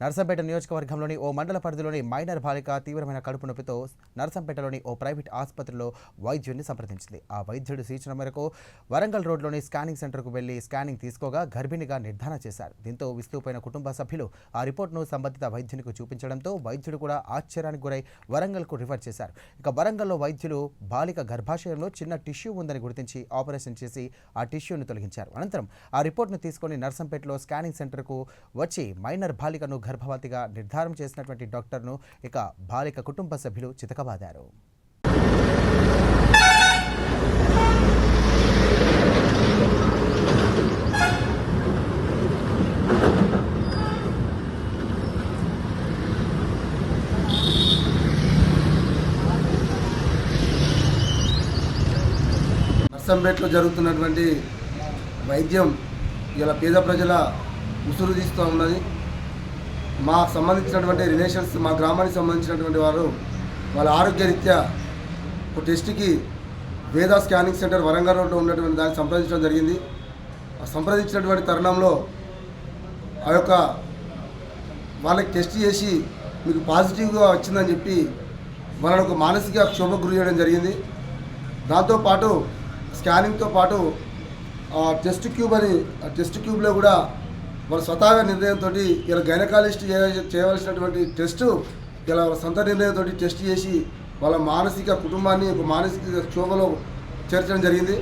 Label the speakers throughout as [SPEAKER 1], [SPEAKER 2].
[SPEAKER 1] నర్సంపేట నియోజకవర్గంలోని ఓ మండల పరిధిలోని మైనర్ బాలిక తీవ్రమైన కడుపు నొప్పితో నర్సంపేటలోని ఓ ప్రైవేట్ ఆసుపత్రిలో వైద్యుడిని సంప్రదించింది. ఆ వైద్యుడి సూచన మేరకు వరంగల్ రోడ్లోని స్కానింగ్ సెంటర్కు వెళ్లి స్కానింగ్ తీసుకోగా గర్భిణిగా నిర్ధారణ చేశారు. దీంతో విస్తుపోయిన కుటుంబ సభ్యులు ఆ రిపోర్ట్ను సంబంధిత వైద్యునికి చూపించడంతో వైద్యుడు కూడా ఆశ్చర్యానికి గురై వరంగల్కు రిఫర్ చేశారు. ఇక వరంగల్లో వైద్యులు బాలిక గర్భాశయంలో చిన్న టిష్యూ ఉందని గుర్తించి ఆపరేషన్ చేసి ఆ టిష్యూను తొలగించారు. అనంతరం ఆ రిపోర్ట్ను తీసుకుని నర్సంపేటలో స్కానింగ్ సెంటర్కు వచ్చి మైనర్ బాలికను గర్భవతిగా నిర్ధారణ చేసినటువంటి డాక్టర్ను ఇక బాలిక కుటుంబ సభ్యులు చితకబాదారు.
[SPEAKER 2] నర్సంపేటలో జరుగుతున్నటువంటి వైద్యం ఇలా పేద ప్రజల ఉసురు తీస్తూ ఉన్నది. మాకు సంబంధించినటువంటి రిలేషన్స్, మా గ్రామానికి సంబంధించినటువంటి వారు వాళ్ళ ఆరోగ్యరీత్యా ఒక టెస్ట్కి వేద స్కానింగ్ సెంటర్ వరంగల్ రోడ్లో ఉన్నటువంటి దాన్ని సంప్రదించడం జరిగింది. ఆ సంప్రదించినటువంటి తరుణంలో ఆ యొక్క వాళ్ళకి టెస్ట్ చేసి మీకు పాజిటివ్గా వచ్చిందని చెప్పి వాళ్ళని ఒక మానసిక క్షోభకు గురి చేయడం జరిగింది. దాంతోపాటు స్కానింగ్తో పాటు టెస్ట్ ట్యూబ్ అని ఆ టెస్ట్ ట్యూబ్లో కూడా వాళ్ళ స్వతహాగా నిర్ణయంతో ఇలా గైనకాలజిస్ట్ చేయవలసినటువంటి టెస్టు ఇలా వాళ్ళ సొంత నిర్ణయంతో టెస్ట్ చేసి వాళ్ళ మానసిక కుటుంబాన్ని ఒక మానసిక క్షోభలో చేర్చడం జరిగింది.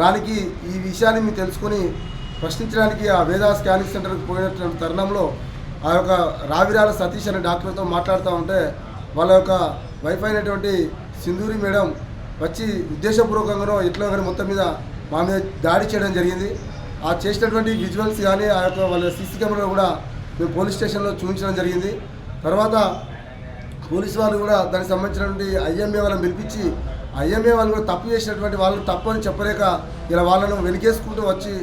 [SPEAKER 2] దానికి ఈ విషయాన్ని మేము తెలుసుకొని ప్రశ్నించడానికి ఆ వేద స్కానింగ్ సెంటర్కి పోయినటువంటి తరుణంలో ఆ యొక్క రావిరాల సతీష్ అనే డాక్టర్తో మాట్లాడుతూ ఉంటే వాళ్ళ యొక్క వైఫ్ అయినటువంటి సింధూరి మేడం వచ్చి ఉద్దేశపూర్వకంగానో ఎట్లా కానీ మొత్తం మీద మా మీద దాడి చేయడం జరిగింది. ఆ చేసినటువంటి విజువల్స్ కానీ ఆ యొక్క వాళ్ళ సీసీ కెమెరా కూడా మేము పోలీస్ స్టేషన్లో చూపించడం జరిగింది. తర్వాత పోలీసు వాళ్ళు కూడా దానికి సంబంధించినటువంటి ఐఎంఏ వాళ్ళని పిలిపించి ఐఎంఏ వాళ్ళు కూడా తప్పు చేసినటువంటి వాళ్ళని తప్పు అని చెప్పలేక ఇలా వాళ్ళను వెలికేసుకుంటూ వచ్చి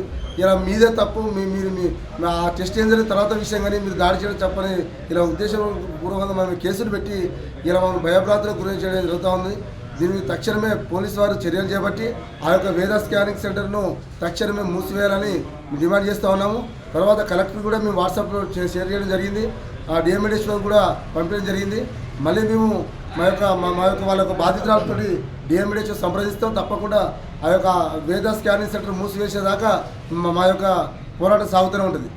[SPEAKER 2] ఇలా మీదే తప్పు, మీరు ఆ టెస్ట్ ఏం జరిగిన తర్వాత విషయం కానీ మీరు దాడి చేయడం చెప్పని ఇలా ఉద్దేశపూర్వకంగా మేము కేసులు పెట్టి ఇలా మమ్మల్ని భయభ్రాంతులకు గురి చేయడం జరుగుతూ ఉంది. దీనికి తక్షణమే పోలీసు వారు చర్యలు చేపట్టి ఆ యొక్క వేద స్కానింగ్ సెంటర్ను తక్షణమే మూసివేయాలని డిమాండ్ చేస్తూ ఉన్నాము. తర్వాత కలెక్టర్ కూడా మేము వాట్సాప్లో షేర్ చేయడం జరిగింది. ఆ డిఎంఎడిఎస్లో కూడా పంపించడం జరిగింది. మళ్ళీ మేము మా యొక్క వాళ్ళ యొక్క బాధితురాలతో డిఎంఎడిఎస్ సంప్రదిస్తాం. తప్పకుండా ఆ యొక్క వేద స్కానింగ్ సెంటర్ మూసివేసేదాకా మా యొక్క పోరాటం సాగుతూనే ఉంటుంది.